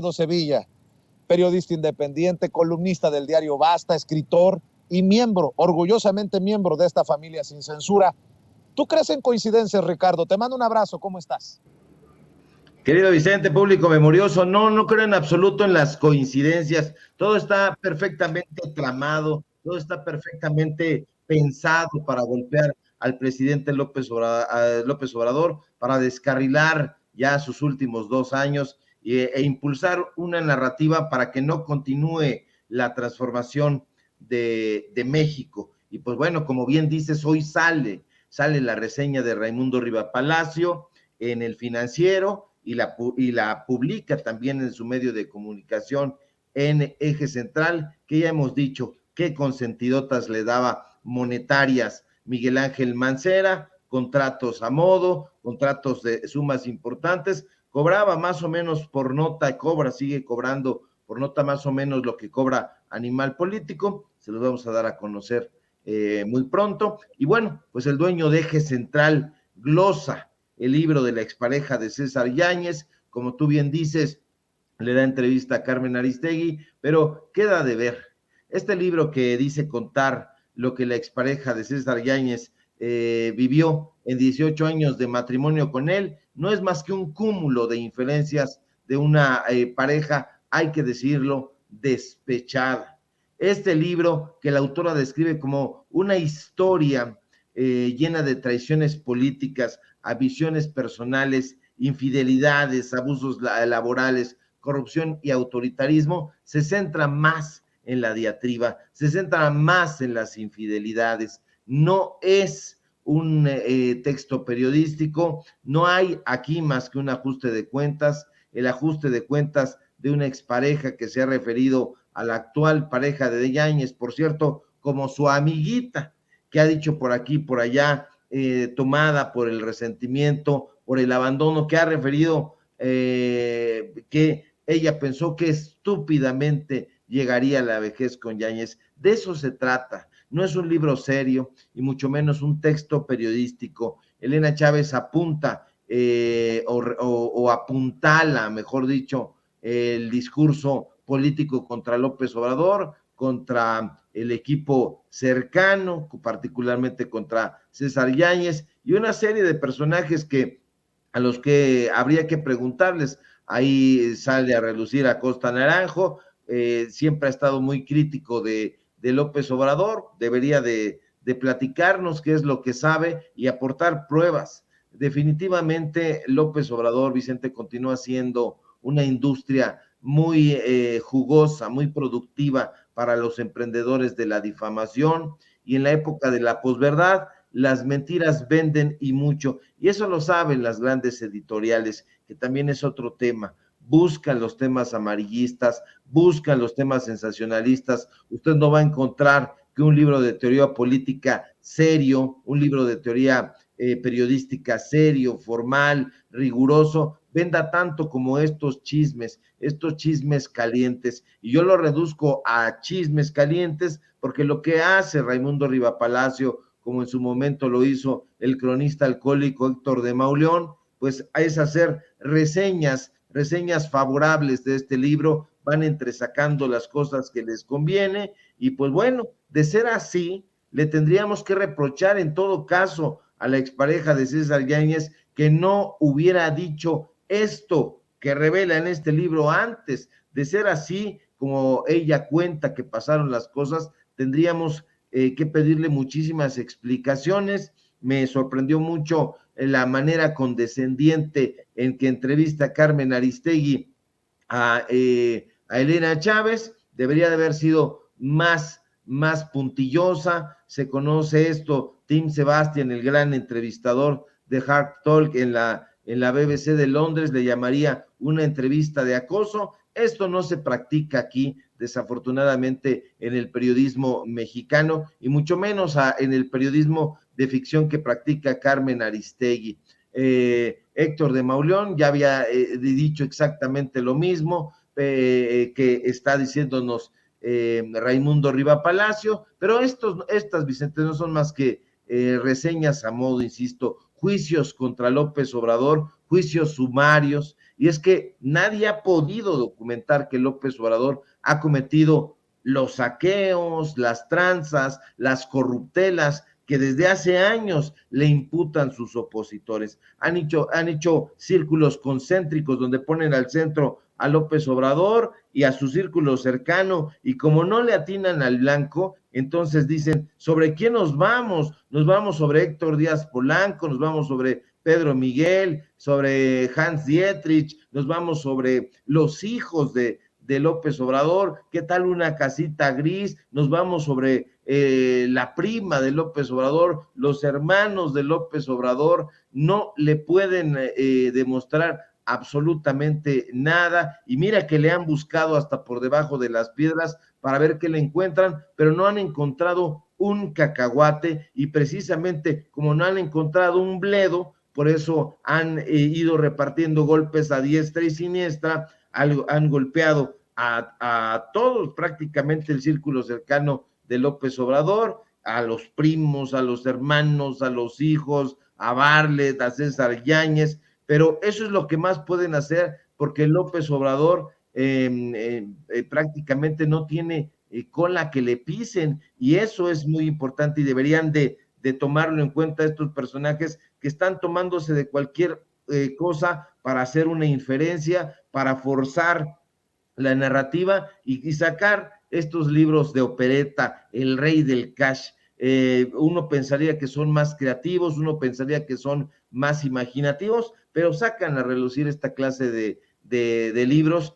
Ricardo Sevilla, periodista independiente, columnista del diario Basta, escritor y miembro, orgullosamente miembro de esta familia sin censura. ¿Tú crees en coincidencias, Ricardo? Te mando un abrazo, ¿cómo estás? Querido Vicente, público memorioso, no creo en absoluto en las coincidencias. Todo está perfectamente tramado, todo está perfectamente pensado para golpear al presidente López Obrador, para descarrilar ya sus últimos 2 años e impulsar una narrativa para que no continúe la transformación de México. Y pues bueno, como bien dices, hoy sale la reseña de Raimundo Riva Palacio en El Financiero, y la publica también en su medio de comunicación en Eje Central, que ya hemos dicho qué consentidotas le daba monetarias Miguel Ángel Mancera, contratos a modo, contratos de sumas importantes, cobraba más o menos por nota, sigue cobrando por nota más o menos lo que cobra Animal Político, se los vamos a dar a conocer muy pronto, y bueno, pues el dueño de Eje Central glosa el libro de la expareja de César Yáñez, como tú bien dices, le da entrevista a Carmen Aristegui, pero queda de ver. Este libro que dice contar lo que la expareja de César Yáñez vivió en 18 años de matrimonio con él, no es más que un cúmulo de inferencias de una pareja, hay que decirlo, despechada. Este libro que la autora describe como una historia llena de traiciones políticas, ambiciones personales, infidelidades, abusos laborales, corrupción y autoritarismo, se centra más en la diatriba, se centra más en las infidelidades. No es un texto periodístico, no hay aquí más que un ajuste de cuentas, el ajuste de cuentas de una expareja que se ha referido a la actual pareja de Yáñez, por cierto, como su amiguita, que ha dicho por aquí, por allá, tomada por el resentimiento, por el abandono, que ha referido que ella pensó que estúpidamente llegaría a la vejez con Yáñez. De eso se trata. No es un libro serio y mucho menos un texto periodístico. Elena Chávez apunta o apuntala, mejor dicho, el discurso político contra López Obrador, contra el equipo cercano, particularmente contra César Yáñez, y una serie de personajes a los que habría que preguntarles. Ahí sale a relucir Acosta Naranjo, siempre ha estado muy crítico de López Obrador, debería de platicarnos qué es lo que sabe y aportar pruebas. Definitivamente López Obrador, Vicente, continúa siendo una industria muy jugosa, muy productiva para los emprendedores de la difamación, y en la época de la posverdad, las mentiras venden y mucho, y eso lo saben las grandes editoriales, que también es otro tema. Buscan los temas amarillistas, buscan los temas sensacionalistas. Usted no va a encontrar que un libro de teoría política serio, un libro de teoría periodística serio, formal, riguroso, venda tanto como estos chismes calientes, y yo lo reduzco a chismes calientes porque lo que hace Raimundo Riva Palacio, como en su momento lo hizo el cronista alcohólico Héctor de Mauleón, pues es hacer reseñas favorables de este libro, van entresacando las cosas que les conviene, y pues bueno, de ser así, le tendríamos que reprochar en todo caso a la expareja de César Yáñez que no hubiera dicho esto que revela en este libro antes. De ser así, como ella cuenta que pasaron las cosas, tendríamos que pedirle muchísimas explicaciones. Me sorprendió mucho la manera condescendiente en que entrevista a Carmen Aristegui a Elena Chávez. Debería de haber sido más puntillosa. Se conoce esto, Tim Sebastian, el gran entrevistador de Hard Talk en la BBC de Londres, le llamaría una entrevista de acoso. Esto no se practica aquí, desafortunadamente, en el periodismo mexicano, y mucho menos en el periodismo de ficción que practica Carmen Aristegui. Héctor de Mauleón ya había dicho exactamente lo mismo que está diciéndonos Raimundo Riva Palacio, pero estas, Vicente, no son más que reseñas a modo, insisto, juicios contra López Obrador, juicios sumarios, y es que nadie ha podido documentar que López Obrador ha cometido los saqueos, las tranzas, las corruptelas que desde hace años le imputan sus opositores. Han hecho círculos concéntricos donde ponen al centro a López Obrador y a su círculo cercano, y como no le atinan al blanco, entonces dicen, ¿sobre quién nos vamos? Nos vamos sobre Héctor Díaz Polanco, nos vamos sobre Pedro Miguel, sobre Hans Dietrich, nos vamos sobre los hijos de López Obrador, ¿qué tal una casita gris? Nos vamos sobre la prima de López Obrador, los hermanos de López Obrador, no le pueden demostrar absolutamente nada, y mira que le han buscado hasta por debajo de las piedras para ver qué le encuentran, pero no han encontrado un cacahuate, y precisamente como no han encontrado un bledo, por eso han ido repartiendo golpes a diestra y siniestra, han golpeado a todos, prácticamente el círculo cercano de López Obrador, a los primos, a los hermanos, a los hijos, a Barlet, a César Yáñez, pero eso es lo que más pueden hacer, porque López Obrador prácticamente no tiene cola que le pisen, y eso es muy importante, y deberían de tomarlo en cuenta estos personajes que están tomándose de cualquier cosa para hacer una inferencia, para forzar la narrativa y sacar estos libros de opereta, El Rey del Cash. Uno pensaría que son más creativos, uno pensaría que son más imaginativos, pero sacan a relucir esta clase de libros,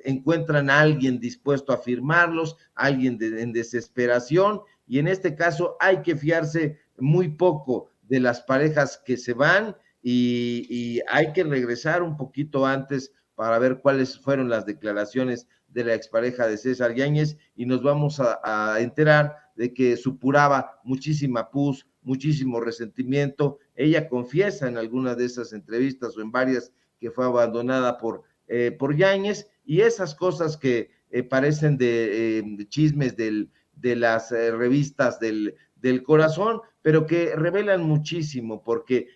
encuentran a alguien dispuesto a firmarlos, alguien en desesperación, y en este caso hay que fiarse muy poco de las parejas que se van, y hay que regresar un poquito antes para ver cuáles fueron las declaraciones de la expareja de César Yáñez, y nos vamos a enterar de que supuraba muchísima pus, muchísimo resentimiento. Ella confiesa en alguna de esas entrevistas o en varias que fue abandonada por Yáñez, y esas cosas que parecen de chismes de las revistas del corazón, pero que revelan muchísimo, porque,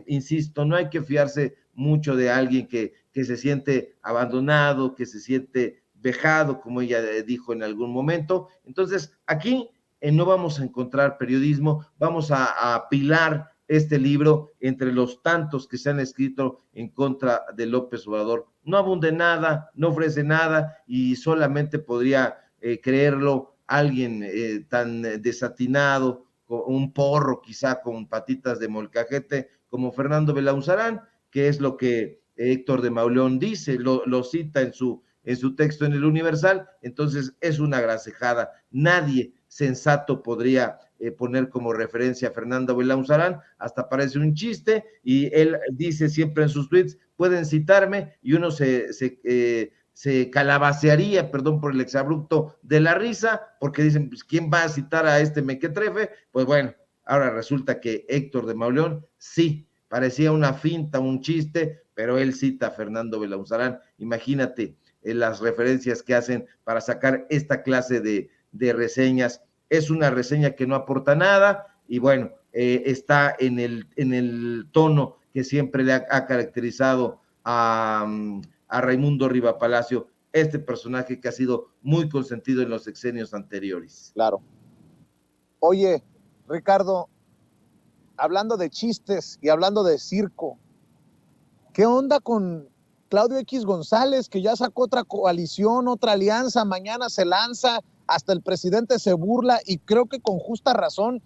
insisto, no hay que fiarse mucho de alguien que se siente abandonado, que se siente vejado, como ella dijo en algún momento. Entonces, aquí no vamos a encontrar periodismo, vamos a apilar este libro entre los tantos que se han escrito en contra de López Obrador. No abunde nada, no ofrece nada, y solamente podría creerlo alguien tan desatinado, un porro quizá con patitas de molcajete, como Fernando Belauzarán, que es lo que Héctor de Mauleón dice, lo cita en su texto en el Universal. Entonces es una grasejada. Nadie sensato podría poner como referencia a Fernando Belauzarán, hasta parece un chiste, y él dice siempre en sus tweets, pueden citarme, y uno se calabacearía, perdón por el exabrupto, de la risa, porque dicen, pues, ¿quién va a citar a este mequetrefe? Pues bueno, ahora resulta que Héctor de Mauleón sí, parecía una finta, un chiste, pero él cita a Fernando Belauzarán. Imagínate las referencias que hacen para sacar esta clase de reseñas. Es una reseña que no aporta nada, y bueno, está en el tono que siempre le ha caracterizado a Raimundo Riva Palacio, este personaje que ha sido muy consentido en los sexenios anteriores. Claro. Oye, Ricardo, hablando de chistes y hablando de circo, ¿qué onda con Claudio X González, que ya sacó otra coalición, otra alianza? Mañana se lanza, hasta el presidente se burla, y creo que con justa razón.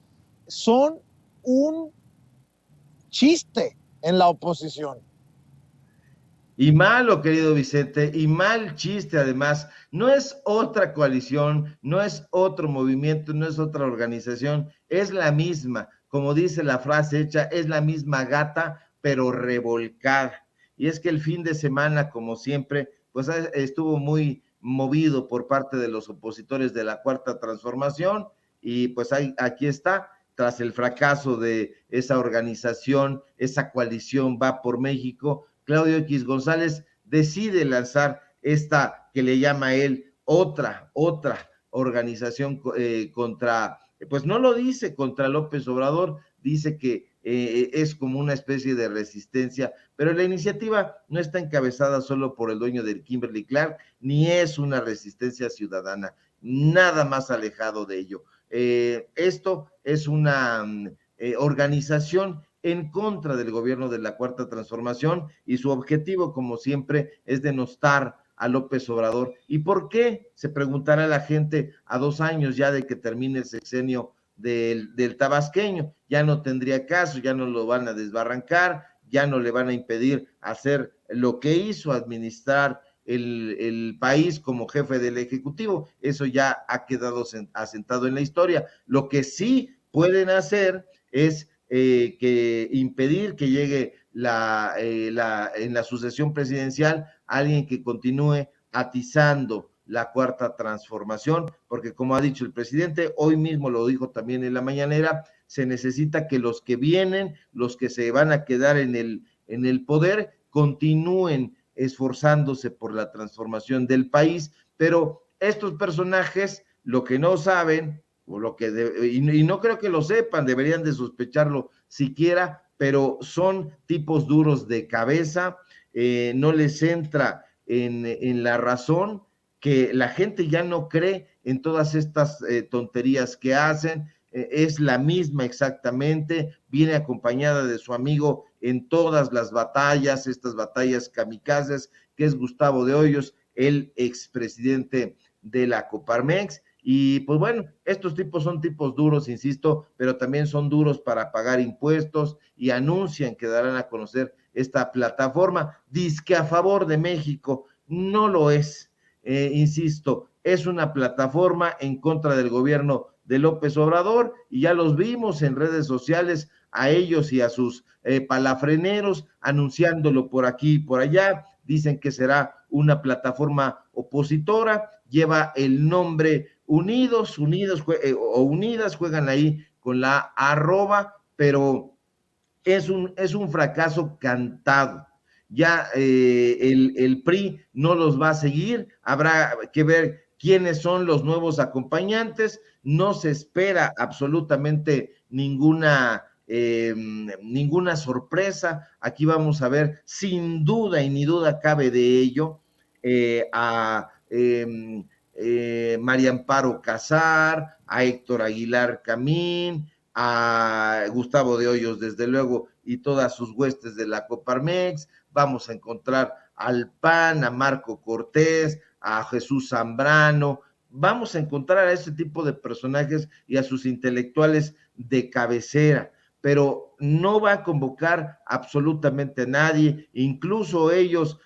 Son un chiste en la oposición. Y malo, querido Vicente, y mal chiste además. No es otra coalición, no es otro movimiento, no es otra organización, es la misma, como dice la frase hecha, es la misma gata, pero revolcada. Y es que el fin de semana, como siempre, pues estuvo muy movido por parte de los opositores de la Cuarta Transformación, y pues aquí está, tras el fracaso de esa organización, esa coalición Va por México, Claudio X González decide lanzar esta que le llama a él otra organización contra, pues no lo dice contra López Obrador, dice que es como una especie de resistencia, pero la iniciativa no está encabezada solo por el dueño del Kimberly Clark, ni es una resistencia ciudadana, nada más alejado de ello. Esto es una organización en contra del gobierno de la Cuarta Transformación y su objetivo, como siempre, es denostar a López Obrador. ¿Y por qué? Se preguntará la gente a 2 años ya de que termine el sexenio del tabasqueño. Ya no tendría caso, ya no lo van a desbarrancar, ya no le van a impedir hacer lo que hizo, administrar el país como jefe del Ejecutivo. Eso ya ha quedado asentado en la historia. Lo que sí pueden hacer es que impedir que llegue en la sucesión presidencial alguien que continúe atizando la Cuarta Transformación, porque como ha dicho el presidente, hoy mismo lo dijo también en la mañanera, se necesita que los que vienen, los que se van a quedar en el poder, continúen esforzándose por la transformación del país, pero estos personajes lo que no saben, o lo que y no creo que lo sepan, deberían de sospecharlo siquiera, pero son tipos duros de cabeza, no les entra en la razón, que la gente ya no cree en todas estas tonterías que hacen, es la misma exactamente, viene acompañada de su amigo en todas las batallas, estas batallas kamikazes, que es Gustavo de Hoyos, el expresidente de la Coparmex. Y pues bueno, estos tipos son tipos duros, insisto, pero también son duros para pagar impuestos y anuncian que darán a conocer esta plataforma, dizque a favor de México, no lo es. Insisto, es una plataforma en contra del gobierno de López Obrador y ya los vimos en redes sociales a ellos y a sus palafreneros anunciándolo por aquí y por allá. Dicen que será una plataforma opositora, lleva el nombre Unidos o Unidas, juegan ahí con la arroba, pero es un fracaso cantado. Ya el PRI no los va a seguir, habrá que ver quiénes son los nuevos acompañantes, no se espera absolutamente ninguna sorpresa, aquí vamos a ver sin duda y ni duda cabe de ello a María Amparo Casar, a Héctor Aguilar Camín, a Gustavo de Hoyos, desde luego, y todas sus huestes de la Coparmex. Vamos a encontrar al PAN, a Marco Cortés, a Jesús Zambrano. Vamos a encontrar a ese tipo de personajes y a sus intelectuales de cabecera, pero no va a convocar absolutamente a nadie, incluso ellos,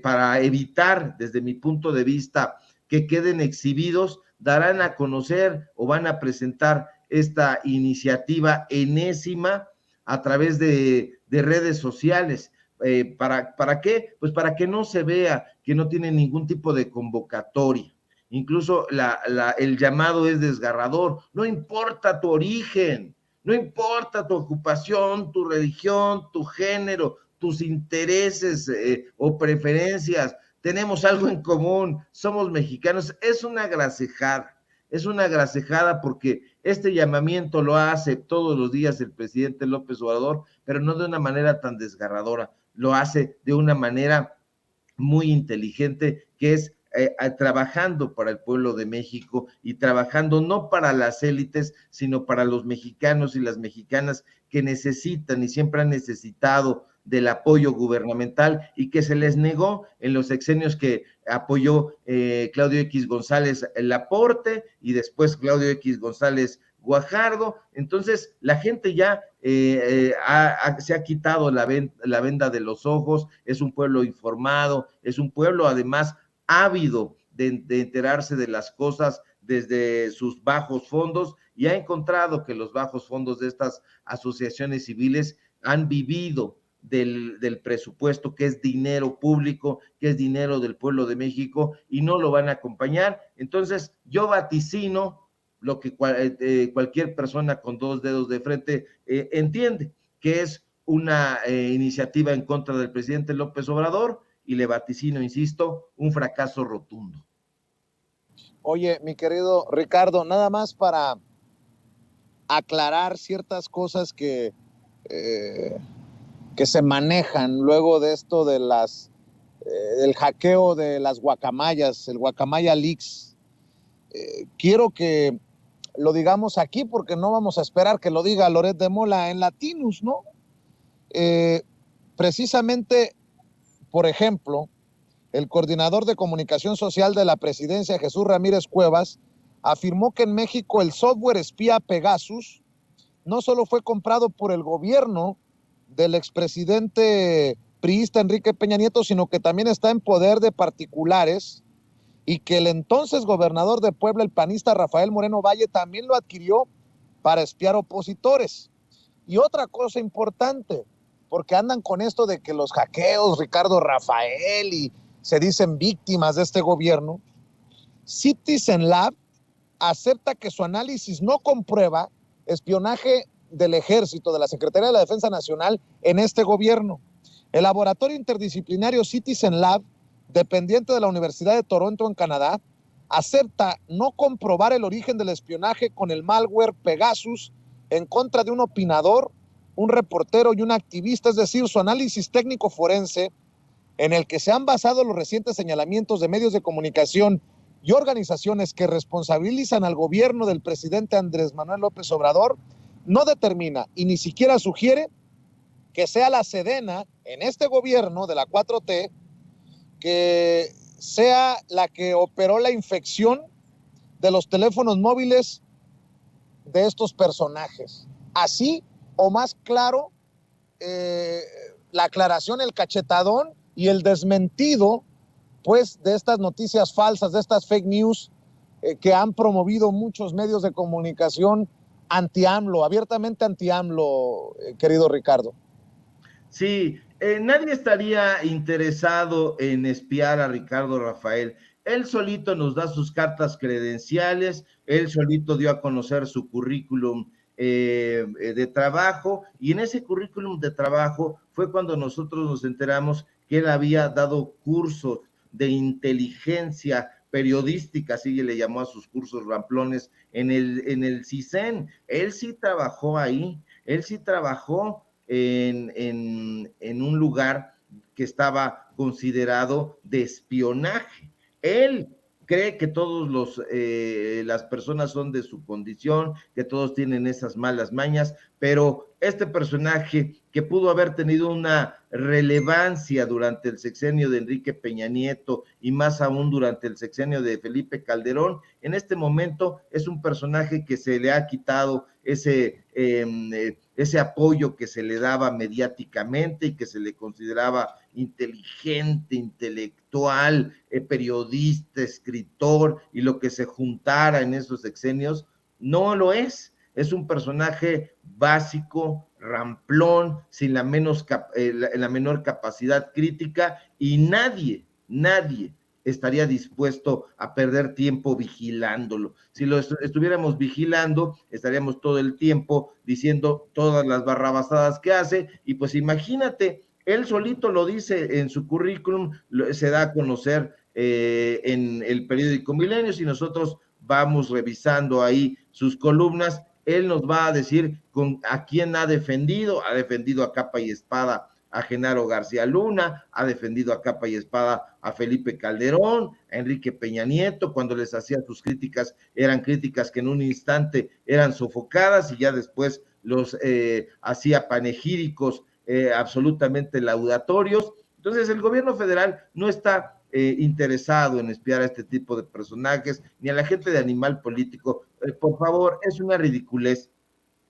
para evitar, desde mi punto de vista, que queden exhibidos, darán a conocer o van a presentar esta iniciativa enésima a través de redes sociales. ¿Para qué? Pues para que no se vea que no tiene ningún tipo de convocatoria. Incluso el llamado es desgarrador. No importa tu origen, no importa tu ocupación, tu religión, tu género, tus intereses o preferencias, tenemos algo en común, somos mexicanos. Es una gracejada porque este llamamiento lo hace todos los días el presidente López Obrador, pero no de una manera tan desgarradora, lo hace de una manera muy inteligente, que es trabajando para el pueblo de México y trabajando no para las élites, sino para los mexicanos y las mexicanas que necesitan y siempre han necesitado del apoyo gubernamental y que se les negó en los sexenios que apoyó Claudio X González Laporte y después Claudio X González Guajardo. Entonces la gente ya se ha quitado la venda de los ojos, es un pueblo informado, es un pueblo además ávido de enterarse de las cosas desde sus bajos fondos y ha encontrado que los bajos fondos de estas asociaciones civiles han vivido del presupuesto, que es dinero público, que es dinero del pueblo de México, y no lo van a acompañar. Entonces, yo vaticino lo que cualquier persona con 2 dedos de frente entiende, que es una iniciativa en contra del presidente López Obrador, y le vaticino, insisto, un fracaso rotundo. Oye, mi querido Ricardo, nada más para aclarar ciertas cosas que eh, que se manejan luego de esto de del hackeo de las guacamayas, el Guacamaya Leaks. Quiero que lo digamos aquí porque no vamos a esperar que lo diga Loret de Mola en Latinus, ¿no? Precisamente, por ejemplo, el coordinador de comunicación social de la presidencia, Jesús Ramírez Cuevas, afirmó que en México el software espía Pegasus no solo fue comprado por el gobierno del expresidente priista Enrique Peña Nieto, sino que también está en poder de particulares y que el entonces gobernador de Puebla, el panista Rafael Moreno Valle, también lo adquirió para espiar opositores. Y otra cosa importante, porque andan con esto de que los hackeos, Ricardo Rafael, y se dicen víctimas de este gobierno. Citizen Lab acepta que su análisis no comprueba espionaje del Ejército, de la Secretaría de la Defensa Nacional en este gobierno. El laboratorio interdisciplinario Citizen Lab, dependiente de la Universidad de Toronto en Canadá, acepta no comprobar el origen del espionaje con el malware Pegasus en contra de un opinador, un reportero y un activista, es decir, su análisis técnico forense, en el que se han basado los recientes señalamientos de medios de comunicación y organizaciones que responsabilizan al gobierno del presidente Andrés Manuel López Obrador, no determina y ni siquiera sugiere que sea la Sedena en este gobierno de la 4T que sea la que operó la infección de los teléfonos móviles de estos personajes. Así o más claro, la aclaración, el cachetadón y el desmentido, pues, de estas noticias falsas, de estas fake news que han promovido muchos medios de comunicación anti-AMLO, abiertamente anti-AMLO, querido Ricardo. Sí, nadie estaría interesado en espiar a Ricardo Rafael. Él solito nos da sus cartas credenciales, él solito dio a conocer su currículum de trabajo, y en ese currículum de trabajo fue cuando nosotros nos enteramos que él había dado cursos de inteligencia periodística, así le llamó a sus cursos ramplones, en el CISEN. Él sí trabajó ahí, él sí trabajó en un lugar que estaba considerado de espionaje. Él cree que todos las personas son de su condición, que todos tienen esas malas mañas, pero este personaje que pudo haber tenido una relevancia durante el sexenio de Enrique Peña Nieto y más aún durante el sexenio de Felipe Calderón, en este momento es un personaje que se le ha quitado ese apoyo que se le daba mediáticamente y que se le consideraba inteligente, intelectual, periodista, escritor, y lo que se juntara en esos sexenios, no lo es. Es un personaje básico, ramplón, sin la menor capacidad crítica, y nadie estaría dispuesto a perder tiempo vigilándolo. Si lo estuviéramos vigilando, estaríamos todo el tiempo diciendo todas las barrabasadas que hace, y pues imagínate, él solito lo dice en su currículum, se da a conocer en el periódico Milenio. Si nosotros vamos revisando ahí sus columnas, él nos va a decir a quién ha defendido a capa y espada a Genaro García Luna, ha defendido a capa y espada a Felipe Calderón, a Enrique Peña Nieto. Cuando les hacía sus críticas, eran críticas que en un instante eran sofocadas y ya después los hacía panegíricos absolutamente laudatorios. Entonces el gobierno federal no está interesado en espiar a este tipo de personajes, ni a la gente de Animal Político. Por favor, es una ridiculez.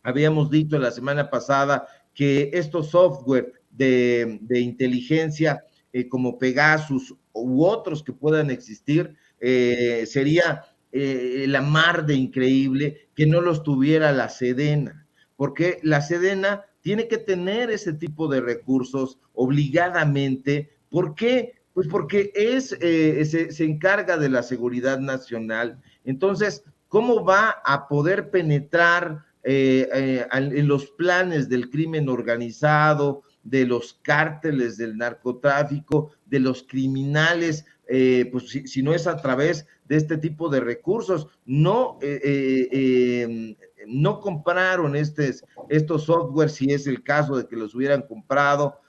Habíamos dicho la semana pasada que estos software de inteligencia como Pegasus u otros que puedan existir, sería la mar de increíble que no los tuviera la Sedena, porque la Sedena tiene que tener ese tipo de recursos obligadamente. ¿Por qué? Pues porque se encarga de la seguridad nacional. Entonces, ¿cómo va a poder penetrar en los planes del crimen organizado, de los cárteles del narcotráfico, de los criminales, pues si no es a través de este tipo de recursos? No no compraron estos software, si es el caso de que los hubieran comprado,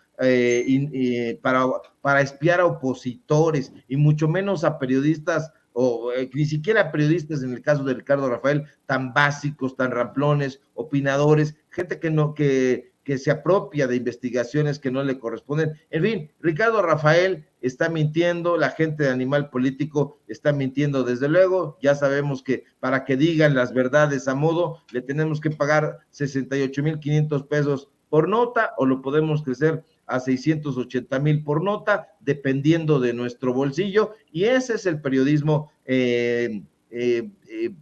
para espiar a opositores y mucho menos a periodistas o ni siquiera periodistas, en el caso de Ricardo Rafael, tan básicos, tan ramplones, opinadores, gente que se apropia de investigaciones que no le corresponden. En fin, Ricardo Rafael está mintiendo, la gente de Animal Político está mintiendo, desde luego. Ya sabemos que para que digan las verdades a modo, le tenemos que pagar 68,500 pesos por nota, o lo podemos crecer a 680,000 por nota, dependiendo de nuestro bolsillo, y ese es el periodismo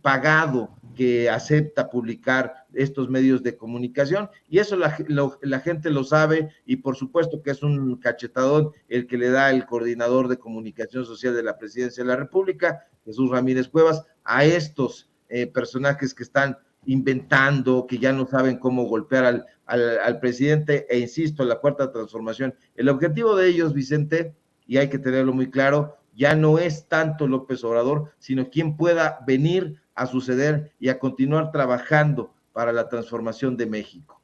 pagado que acepta publicar estos medios de comunicación, y eso la gente lo sabe, y por supuesto que es un cachetadón el que le da el coordinador de comunicación social de la Presidencia de la República, Jesús Ramírez Cuevas, a estos personajes que están inventando, que ya no saben cómo golpear al presidente, e insisto, la cuarta transformación. El objetivo de ellos, Vicente, y hay que tenerlo muy claro, ya no es tanto López Obrador, sino quien pueda venir a suceder y a continuar trabajando para la transformación de México.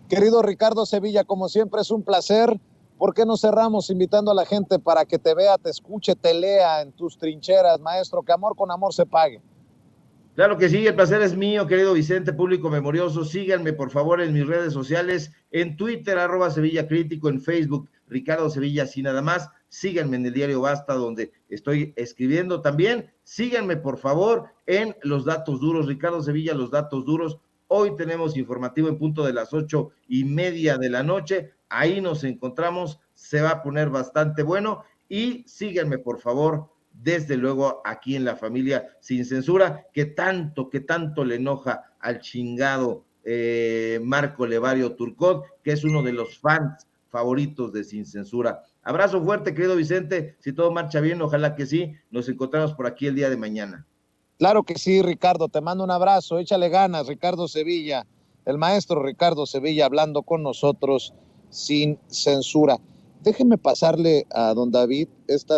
Querido Ricardo Sevilla, como siempre es un placer. ¿Por qué no cerramos invitando a la gente para que te vea, te escuche, te lea en tus trincheras, maestro? Que amor con amor se pague. Claro que sí, el placer es mío, querido Vicente, público memorioso. Síganme, por favor, en mis redes sociales, en Twitter, @Sevilla Crítico, en Facebook, Ricardo Sevilla, así nada más. Síganme en el diario Basta, donde estoy escribiendo también. Síganme, por favor, en Los Datos Duros, Ricardo Sevilla, Los Datos Duros. Hoy tenemos informativo en punto de las 8:30 de la noche. Ahí nos encontramos, se va a poner bastante bueno. Y síganme, por favor, desde luego aquí en La Familia Sin Censura, que tanto le enoja al chingado Marco Levario Turcot, que es uno de los fans favoritos de Sin Censura. Abrazo fuerte, querido Vicente, si todo marcha bien, ojalá que sí, nos encontramos por aquí el día de mañana. Claro que sí, Ricardo, te mando un abrazo, échale ganas, Ricardo Sevilla, el maestro Ricardo Sevilla hablando con nosotros sin censura. Déjenme pasarle a don David esta